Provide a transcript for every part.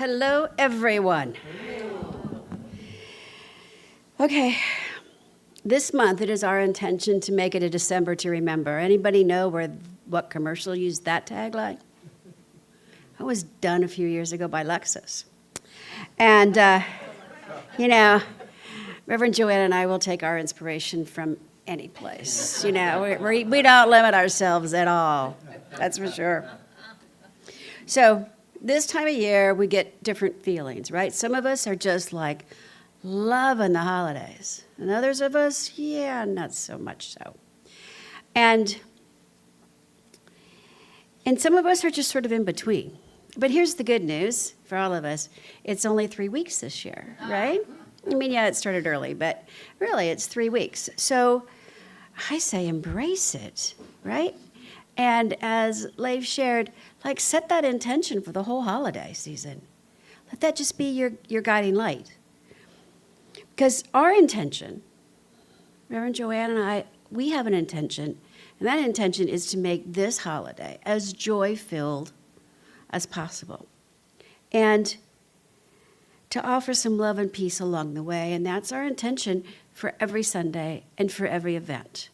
Hello, everyone. Okay, this month it is our intention to make it a December to remember. Anybody know what commercial used that tagline? It was done a few years ago by Lexus. And, Reverend Joanne and I will take our inspiration from any place. We don't limit ourselves at all. That's for sure. So this time of year, we get different feelings, right? Some of us are just like loving the holidays. And others of us, not so much so. And some of us are just sort of in between. But here's the good news for all of us. It's only 3 weeks this year, right? I mean, it started early, but really it's 3 weeks. So I say embrace it, right? And as Leif shared, set that intention for the whole holiday season. Let that just be your guiding light. Because our intention, Reverend Joanne and I, we have an intention, and that intention is to make this holiday as joy-filled as possible. And to offer some love and peace along the way, and that's our intention for every Sunday and for every event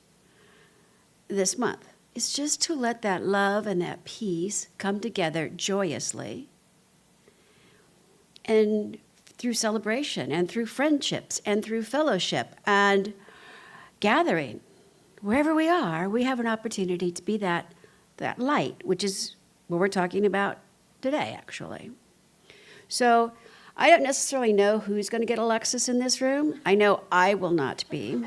this month. It's just to let that love and that peace come together joyously and through celebration and through friendships and through fellowship and gathering. Wherever we are, we have an opportunity to be that light, which is what we're talking about today, actually. So I don't necessarily know who's going to get a Lexus in this room. I know I will not be.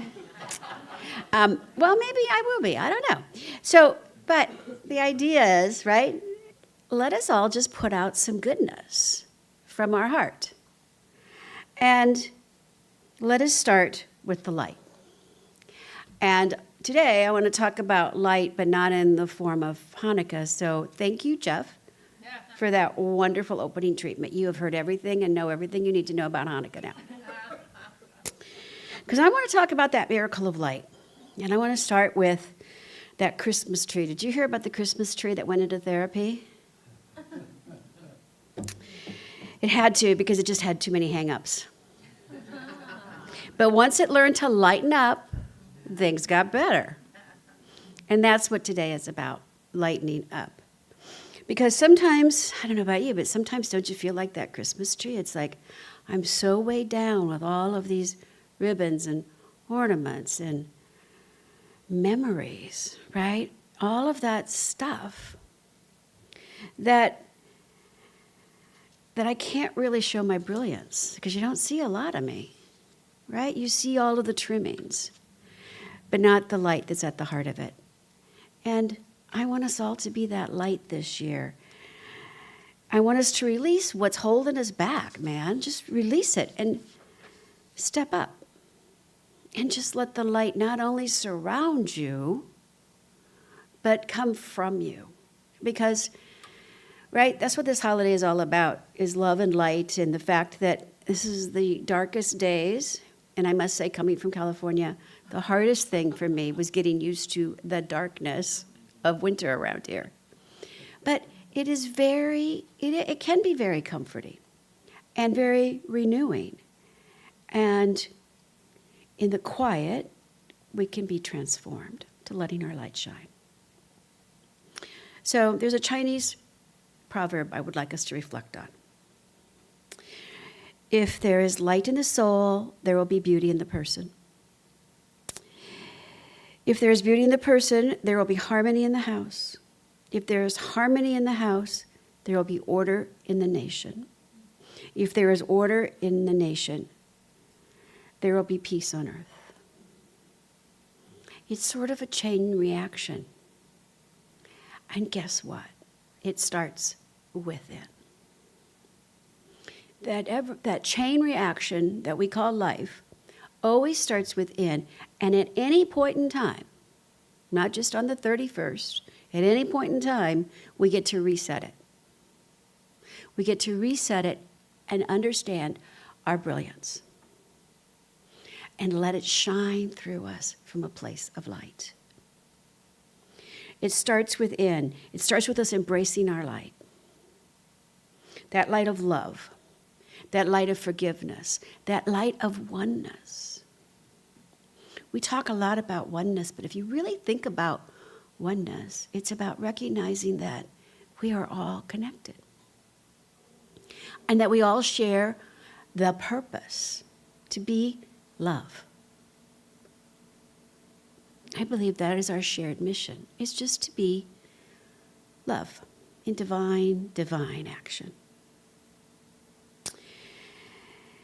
Well, maybe I will be. I don't know. So, but the idea is, right, let us all just put out some goodness from our heart. And let us start with the light. And today I want to talk about light, but not in the form of Hanukkah. So thank you, Jeff, for that wonderful opening treatment. You have heard everything and know everything you need to know about Hanukkah now. Because I want to talk about that miracle of light. And I want to start with that Christmas tree. Did you hear about the Christmas tree that went into therapy? It had to, because it just had too many hang-ups. But once it learned to lighten up, things got better. And that's what today is about, lightening up. Because sometimes, I don't know about you, but sometimes don't you feel like that Christmas tree? It's like, I'm so weighed down with all of these ribbons and ornaments and memories, right? All of that stuff that I can't really show my brilliance because you don't see a lot of me, right? You see all of the trimmings, but not the light that's at the heart of it. And I want us all to be that light this year. I want us to release what's holding us back, man. Just release it and step up. And just let the light not only surround you, but come from you. Because, right, that's what this holiday is all about, is love and light, and the fact that this is the darkest days. And I must say, coming from California, the hardest thing for me was getting used to the darkness of winter around here. But it is it can be very comforting and very renewing. And in the quiet, we can be transformed to letting our light shine. So there's a Chinese proverb I would like us to reflect on. If there is light in the soul, there will be beauty in the person. If there is beauty in the person, there will be harmony in the house. If there is harmony in the house, there will be order in the nation. If there is order in the nation, there will be peace on earth. It's sort of a chain reaction. And guess what? It starts within. That chain reaction that we call life always starts within. And at any point in time, not just on the 31st, at any point in time, we get to reset it. We get to reset it and understand our brilliance. And let it shine through us from a place of light. It starts within. It starts with us embracing our light. that light of love, that light of forgiveness, that light of oneness. We talk a lot about oneness, but if you really think about oneness, it's about recognizing that we are all connected and that we all share the purpose to be love. I believe that is our shared mission. It's just to be love in divine action.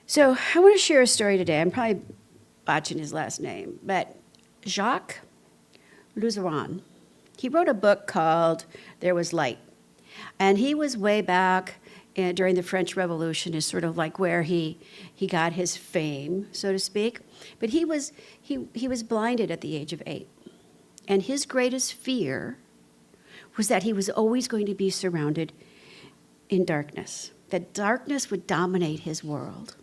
So I want to share a story today. I'm probably botching his last name, but Jacques Luzeron, he wrote a book called There Was Light. And he was way back during the French Revolution, is sort of like where he got his fame, so to speak. But he was blinded at the age of 8. And his greatest fear was that he was always going to be surrounded in darkness, that darkness would dominate his world.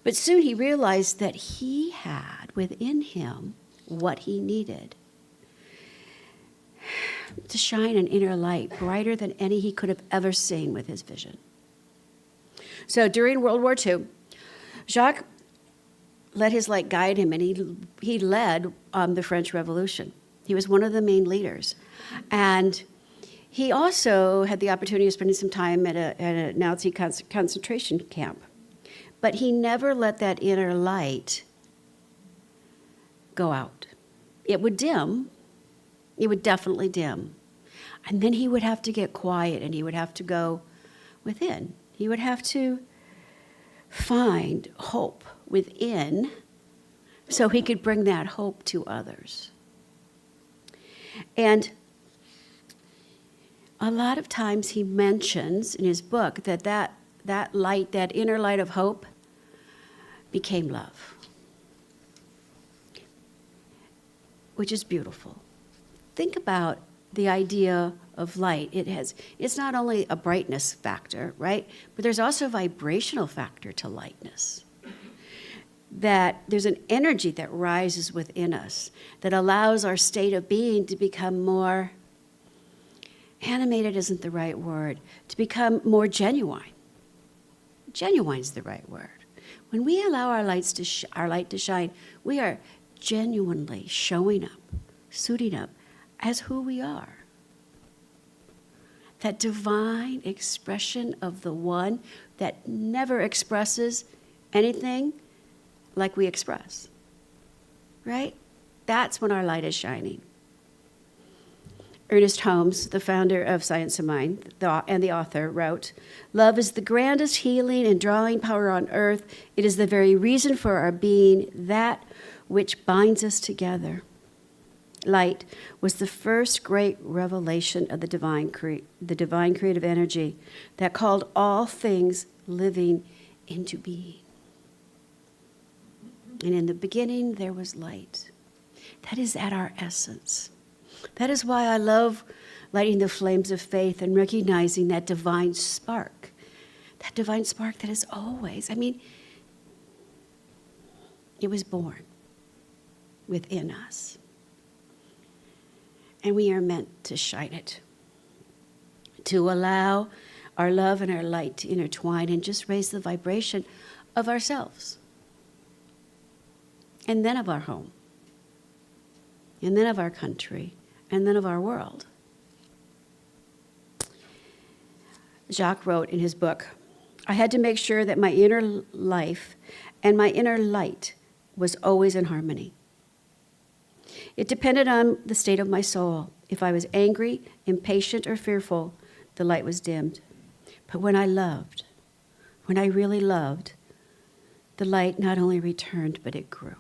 But soon he realized that he had within him what he needed to shine an inner light brighter than any he could have ever seen with his vision. So during World War II, Jacques let his light guide him, and he led the French Revolution. He was one of the main leaders. And he also had the opportunity of spending some time at a Nazi concentration camp. But he never let that inner light go out. It would dim. It would definitely dim. And then he would have to get quiet, and he would have to go within. He would have to find hope within so he could bring that hope to others. And a lot of times he mentions in his book that light, that inner light of hope, became love, which is beautiful. Think about the idea of light. It's not only a brightness factor, right? But there's also a vibrational factor to lightness. That there's an energy that rises within us that allows our state of being to become more, animated isn't the right word, to become more genuine. Genuine's the right word. When we allow our light to shine, we are genuinely showing up, suiting up as who we are. That divine expression of the one that never expresses anything like we express, right? That's when our light is shining. Ernest Holmes, the founder of Science of Mind and the author, wrote, "Love is the grandest healing and drawing power on earth. It is the very reason for our being, that which binds us together." Light was the first great revelation of the divine creative energy that called all things living into being. And in the beginning, there was light. That is at our essence. That is why I love lighting the flames of faith and recognizing that divine spark that is always, it was born within us. And we are meant to shine it, to allow our love and our light to intertwine and just raise the vibration of ourselves, and then of our home, and then of our country, and then of our world. Jacques wrote in his book, "I had to make sure that my inner life and my inner light was always in harmony. It depended on the state of my soul. If I was angry, impatient, or fearful, the light was dimmed. But when I loved, when I really loved, the light not only returned, but it grew."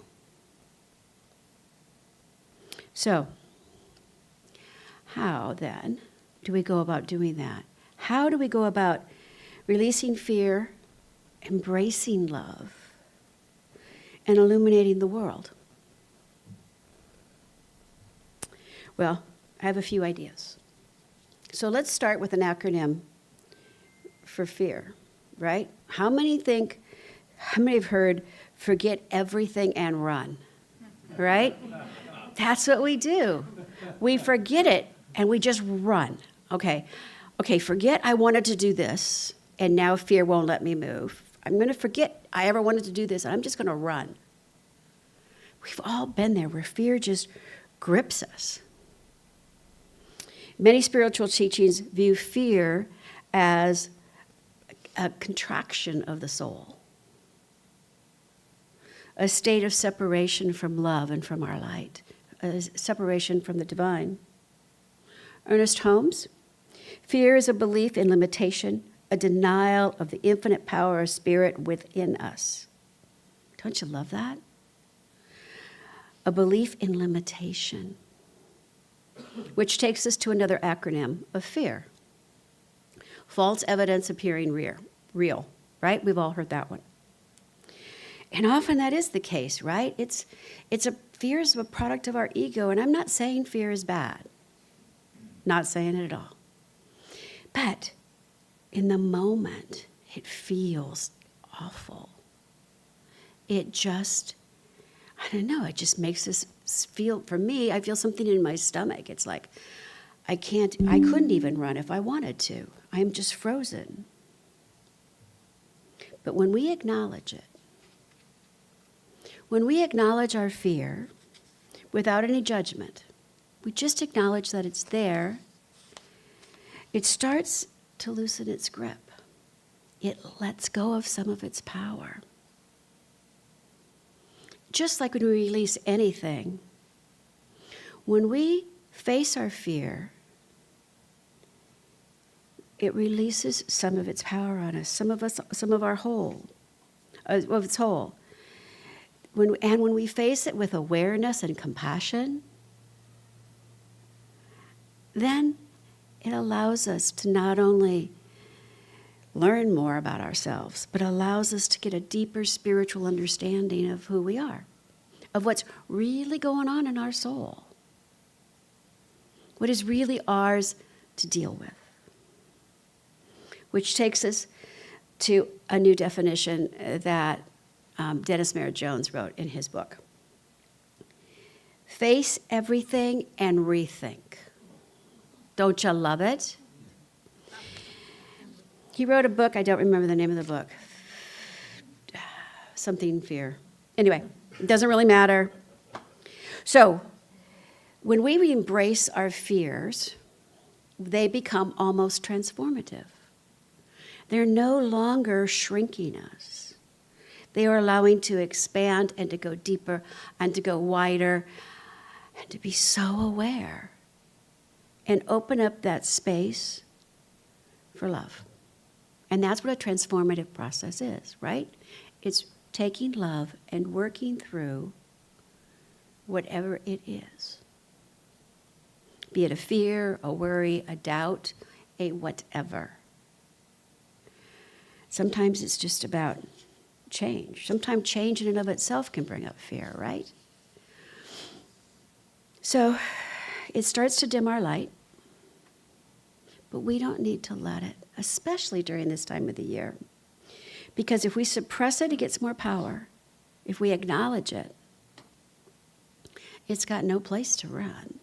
So, how then do we go about doing that? How do we go about releasing fear, embracing love, and illuminating the world? Well, I have a few ideas. So let's start with an acronym for fear, right? How many have heard forget everything and run, right? That's what we do. We forget it and we just run. Okay, okay, forget I wanted to do this, and now fear won't let me move. I'm going to forget I ever wanted to do this, and I'm just going to run. We've all been there where fear just grips us. Many spiritual teachings view fear as a contraction of the soul, a state of separation from love and from our light, a separation from the divine. Ernest Holmes, fear is a belief in limitation, a denial of the infinite power of spirit within us. Don't you love that? A belief in limitation, which takes us to another acronym of fear. False evidence appearing real, right? We've all heard that one. And often that is the case, right? Fear is a product of our ego, and I'm not saying fear is bad. Not saying it at all. But in the moment, it feels awful. It just, I don't know, it just makes us feel, for me, I feel something in my stomach. It's like, I couldn't even run if I wanted to. I'm just frozen. But when we acknowledge it, when we acknowledge our fear without any judgment, we just acknowledge that it's there, it starts to loosen its grip. It lets go of some of its power. Just like when we release anything, when we face our fear, it releases some of its power on us, some of its whole. When we face it with awareness and compassion, then it allows us to not only learn more about ourselves, but allows us to get a deeper spiritual understanding of who we are, of what's really going on in our soul, what is really ours to deal with. Which takes us to a new definition that Dennis Merritt Jones wrote in his book. Face everything and rethink. Don't you love it? He wrote a book, I don't remember the name of the book. Something fear. Anyway, it doesn't really matter. So, when we embrace our fears, they become almost transformative. They're no longer shrinking us. They are allowing to expand and to go deeper and to go wider and to be so aware and open up that space for love. And that's what a transformative process is, right? It's taking love and working through whatever it is. Be it a fear, a worry, a doubt, a whatever. Sometimes it's just about change. Sometimes change in and of itself can bring up fear, right? So it starts to dim our light, but we don't need to let it, especially during this time of the year. Because if we suppress it, it gets more power. If we acknowledge it, it's got no place to run.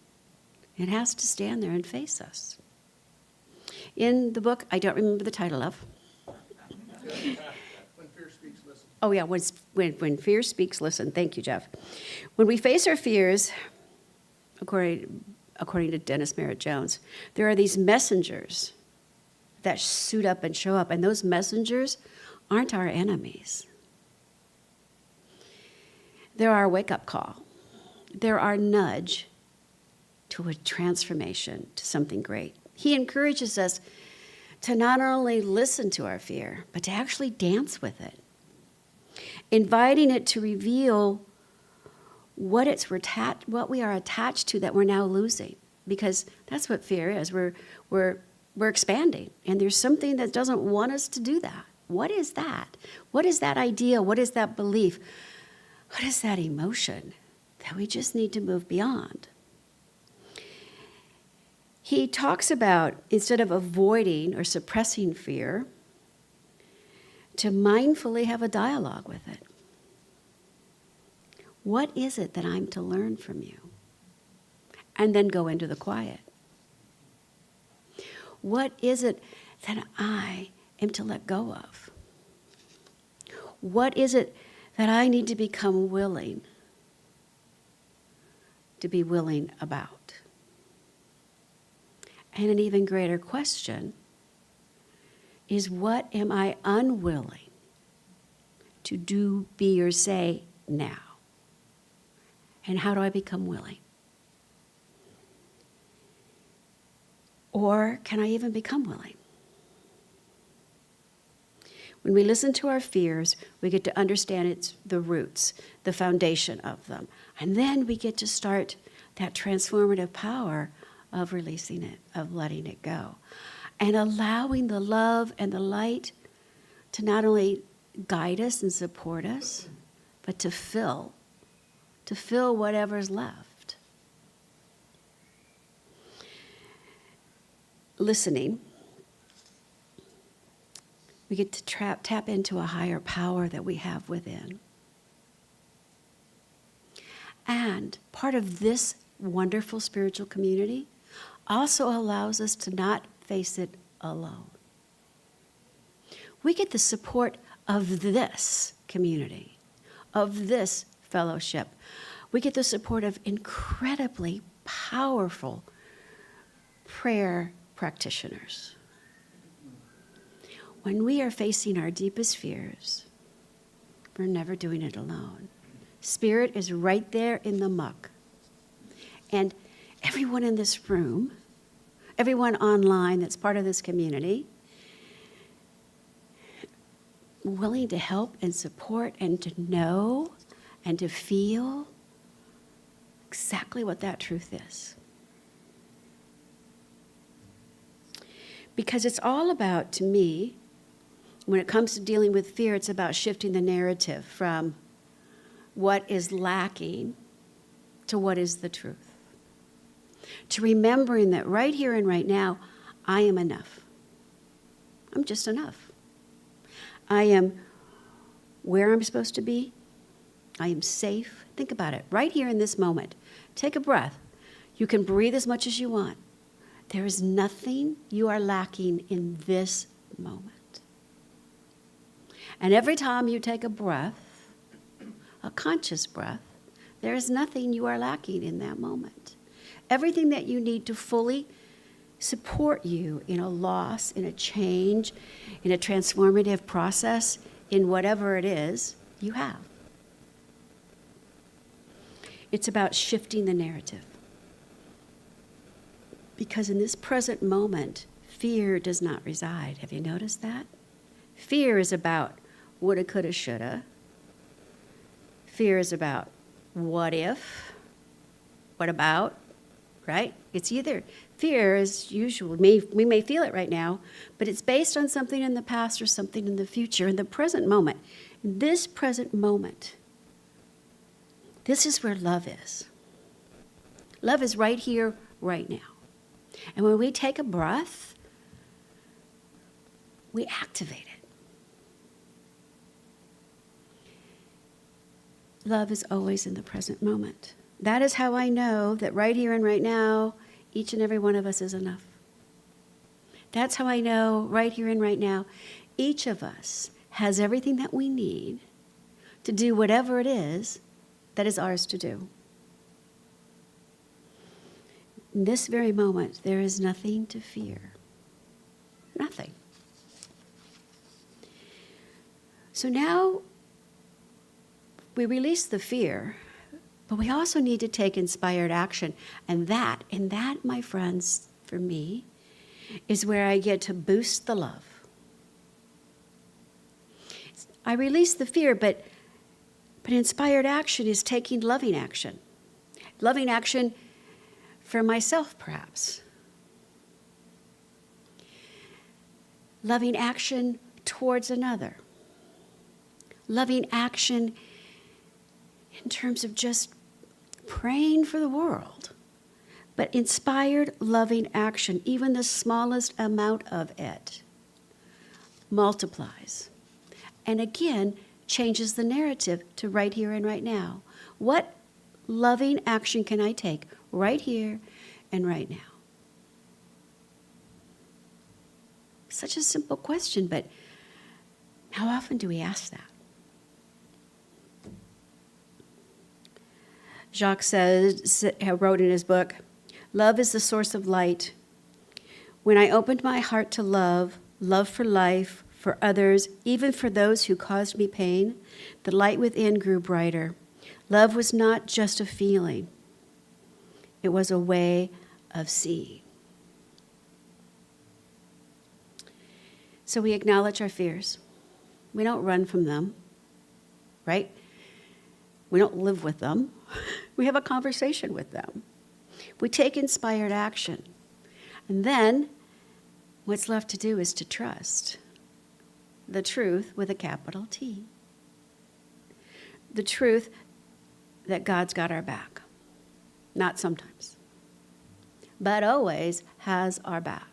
It has to stand there and face us. In the book, I don't remember the title of. When fear speaks, listen. Oh yeah, when fear speaks, listen. Thank you, Jeff. When we face our fears, according to Dennis Merritt Jones, there are these messengers that suit up and show up, and those messengers aren't our enemies. They're our wake-up call. They're our nudge to a transformation, to something great. He encourages us to not only listen to our fear, but to actually dance with it, inviting it to reveal what we are attached to that we're now losing, because that's what fear is. We're expanding, and there's something that doesn't want us to do that. What is that? What is that idea? What is that belief? What is that emotion that we just need to move beyond? He talks about, instead of avoiding or suppressing fear, to mindfully have a dialogue with it. What is it that I'm to learn from you? And then go into the quiet. What is it that I am to let go of? What is it that I need to become willing to be willing about? And an even greater question is, what am I unwilling to do, be, or say now? And how do I become willing? Or can I even become willing? When we listen to our fears, we get to understand the roots, the foundation of them. And then we get to start that transformative power of releasing it, of letting it go. And allowing the love and the light to not only guide us and support us, but to fill whatever's left. Listening, we get to tap into a higher power that we have within. And part of this wonderful spiritual community also allows us to not face it alone. We get the support of this community, of this fellowship. We get the support of incredibly powerful prayer practitioners. When we are facing our deepest fears, we're never doing it alone. Spirit is right there in the muck. And everyone in this room, everyone online that's part of this community, willing to help and support and to know and to feel exactly what that truth is. Because it's all about, to me, when it comes to dealing with fear, it's about shifting the narrative from what is lacking to what is the truth. To remembering that right here and right now, I am enough. I'm just enough. I am where I'm supposed to be. I am safe. Think about it. Right here in this moment. Take a breath. You can breathe as much as you want. There is nothing you are lacking in this moment. And every time you take a breath, a conscious breath, there is nothing you are lacking in that moment. Everything that you need to fully support you in a loss, in a change, in a transformative process, in whatever it is, you have. It's about shifting the narrative. Because in this present moment, fear does not reside. Have you noticed that? Fear is about woulda, coulda, shoulda. Fear is about what if, what about, right? It's either, fear is usual, we may feel it right now, but it's based on something in the past or something in the future. In the present moment, this present moment, this is where love is. Love is right here, right now. And when we take a breath, we activate it. Love is always in the present moment. That is how I know that right here and right now, each and every one of us is enough. That's how I know right here and right now, each of us has everything that we need to do whatever it is that is ours to do. In this very moment, there is nothing to fear. Nothing. So now we release the fear, but we also need to take inspired action. And that, my friends, for me, is where I get to boost the love. I release the fear, but inspired action is taking loving action. Loving action for myself, perhaps. Loving action towards another. Loving action in terms of just praying for the world. But inspired, loving action, even the smallest amount of it, multiplies. And again, changes the narrative to right here and right now. What loving action can I take right here and right now? Such a simple question, but how often do we ask that? Jacques wrote in his book, "Love is the source of light. When I opened my heart to love, love for life, for others, even for those who caused me pain, the light within grew brighter. Love was not just a feeling. It was a way of seeing." So we acknowledge our fears. We don't run from them, right? We don't live with them. We have a conversation with them. We take inspired action. And then what's left to do is to trust the truth with a capital T. The truth that God's got our back. Not sometimes, but always has our back.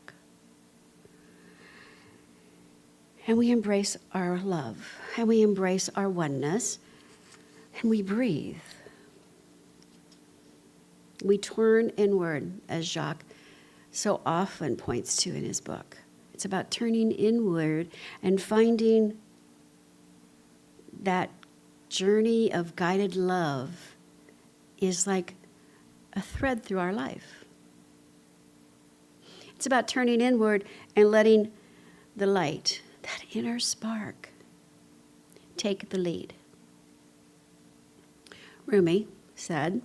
And we embrace our love, and we embrace our oneness, and we breathe. We turn inward, as Jacques so often points to in his book. It's about turning inward and finding that journey of guided love is like a thread through our life. It's about turning inward and letting the light, that inner spark, take the lead. Rumi said,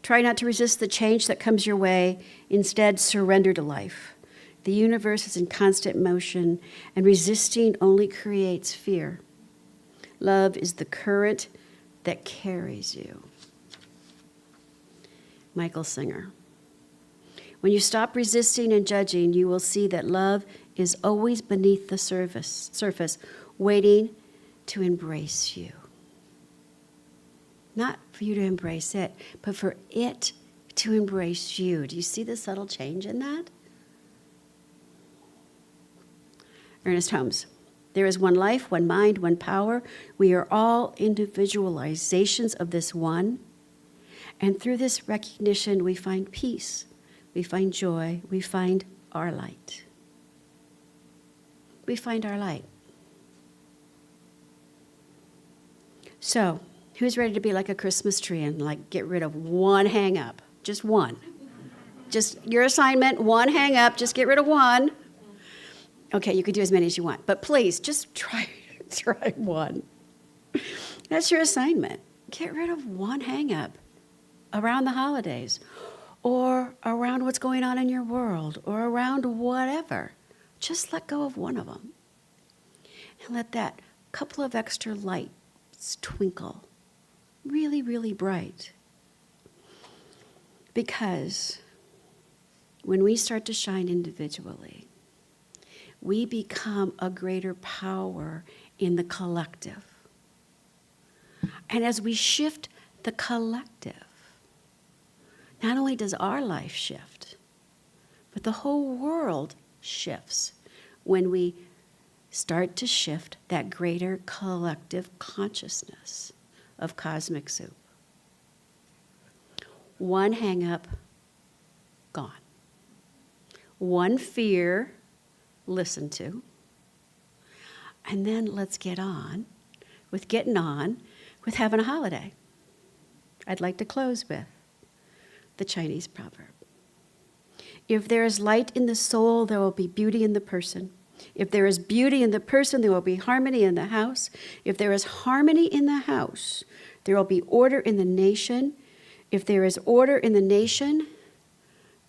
"Try not to resist the change that comes your way. Instead, surrender to life. The universe is in constant motion, and resisting only creates fear. Love is the current that carries you." Michael Singer. When you stop resisting and judging, you will see that love is always beneath the surface, waiting to embrace you. Not for you to embrace it, but for it to embrace you. Do you see the subtle change in that? Ernest Holmes. There is one life, one mind, one power. We are all individualizations of this one. And through this recognition, we find peace, we find joy, we find our light. We find our light. So, who's ready to be like a Christmas tree and like get rid of one hang up? Just one. Just your assignment, one hang up, just get rid of one. Okay, you could do as many as you want, but please just try one. That's your assignment. Get rid of one hang up around the holidays or around what's going on in your world or around whatever. Just let go of one of them and let that couple of extra lights twinkle really, really bright. Because when we start to shine individually, we become a greater power in the collective. And as we shift the collective, not only does our life shift, but the whole world shifts when we start to shift that greater collective consciousness of cosmic soup. One hang up, gone. One fear, listened to. And then let's get on with having a holiday. I'd like to close with the Chinese proverb. If there is light in the soul, there will be beauty in the person. If there is beauty in the person, there will be harmony in the house. If there is harmony in the house, there will be order in the nation. If there is order in the nation,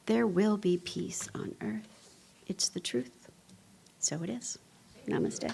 there will be peace on earth. It's the truth. So it is. Namaste.